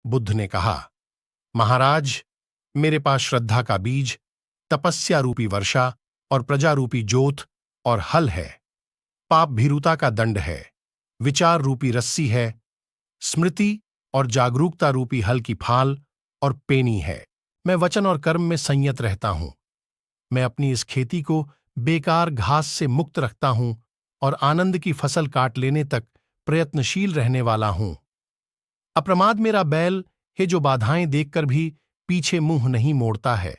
बुद्ध ने कहा, महाराज, मेरे पास श्रद्धा का बीज, तपस्या रूपी वर्षा और प्रजा रूपी जोत और हल है। पाप भीरुता का दंड है, विचार रूपी रस्सी है, स्मृति और जागरूकता रूपी हल की फाल और पेनी है। मैं वचन और कर्म में संयत रहता हूं। मैं अपनी इस खेती को बेकार घास से मुक्त रखता हूं और आनंद की फसल काट लेने तक प्रयत्नशील रहने वाला हूं। अप्रमाद मेरा बैल है, जो बाधाएं देखकर भी पीछे मुंह नहीं मोड़ता है।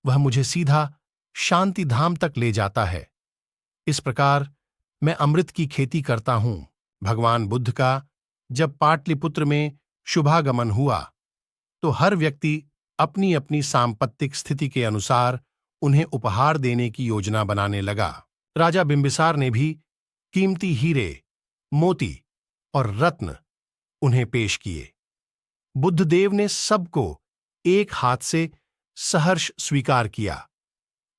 वह मुझे सीधा शांति धाम तक ले जाता है। इस प्रकार मैं अमृत की खेती करता हूं। भगवान बुद्ध का जब पाटलिपुत्र में शुभागमन हुआ तो हर व्यक्ति अपनी अपनी सांपत्तिक स्थिति के अनुसार उन्हें उपहार देने की योजना बनाने लगा। राजा बिंबिसार ने भी कीमती हीरे, मोती और रत्न उन्हें पेश किए। बुद्धदेव ने सबको एक हाथ से सहर्ष स्वीकार किया।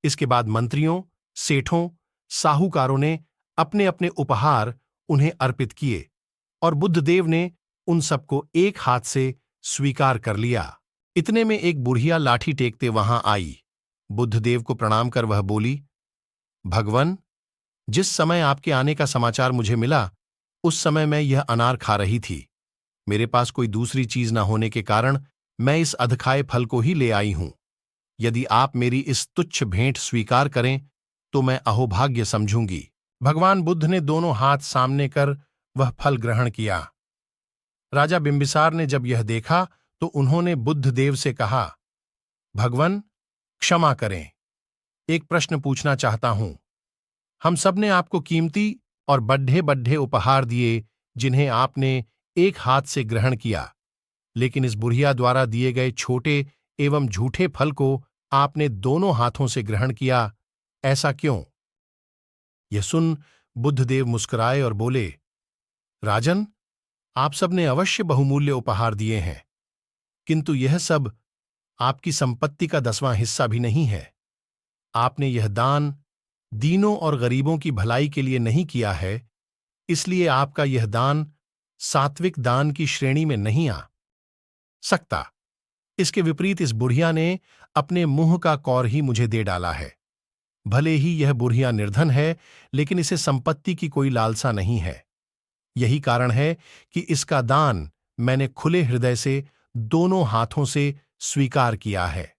इसके बाद मंत्रियों, सेठों, साहूकारों ने अपने अपने उपहार उन्हें अर्पित किए और बुद्धदेव ने उन सबको एक हाथ से स्वीकार कर लिया। इतने में एक बुढ़िया लाठी टेकते वहां आई। बुद्धदेव को प्रणाम कर वह बोली, भगवन, जिस समय आपके आने का समाचार मुझे मिला उस समय मैं यह अनार खा रही थी। मेरे पास कोई दूसरी चीज न होने के कारण मैं इस अधखाए फल को ही ले आई हूं। यदि आप मेरी इस तुच्छ भेंट स्वीकार करें तो मैं अहोभाग्य समझूंगी। भगवान बुद्ध ने दोनों हाथ सामने कर वह फल ग्रहण किया। राजा बिंबिसार ने जब यह देखा तो उन्होंने बुद्धदेव से कहा, भगवन, क्षमा करें, एक प्रश्न पूछना चाहता हूं। हम सब ने आपको कीमती और बड्ढे बड्ढे उपहार दिए जिन्हें आपने एक हाथ से ग्रहण किया, लेकिन इस बुढ़िया द्वारा दिए गए छोटे एवं झूठे फल को आपने दोनों हाथों से ग्रहण किया, ऐसा क्यों? यह सुन बुद्धदेव मुस्कुराए और बोले, राजन, आप सबने अवश्य बहुमूल्य उपहार दिए हैं, किंतु यह सब आपकी संपत्ति का 10वां हिस्सा भी नहीं है। आपने यह दान दीनों और गरीबों की भलाई के लिए नहीं किया है, इसलिए आपका यह दान सात्विक दान की श्रेणी में नहीं आ सकता। इसके विपरीत इस बुढ़िया ने अपने मुंह का कौर ही मुझे दे डाला है। भले ही यह बुढ़िया निर्धन है, लेकिन इसे संपत्ति की कोई लालसा नहीं है। यही कारण है कि इसका दान मैंने खुले हृदय से दोनों हाथों से स्वीकार किया है।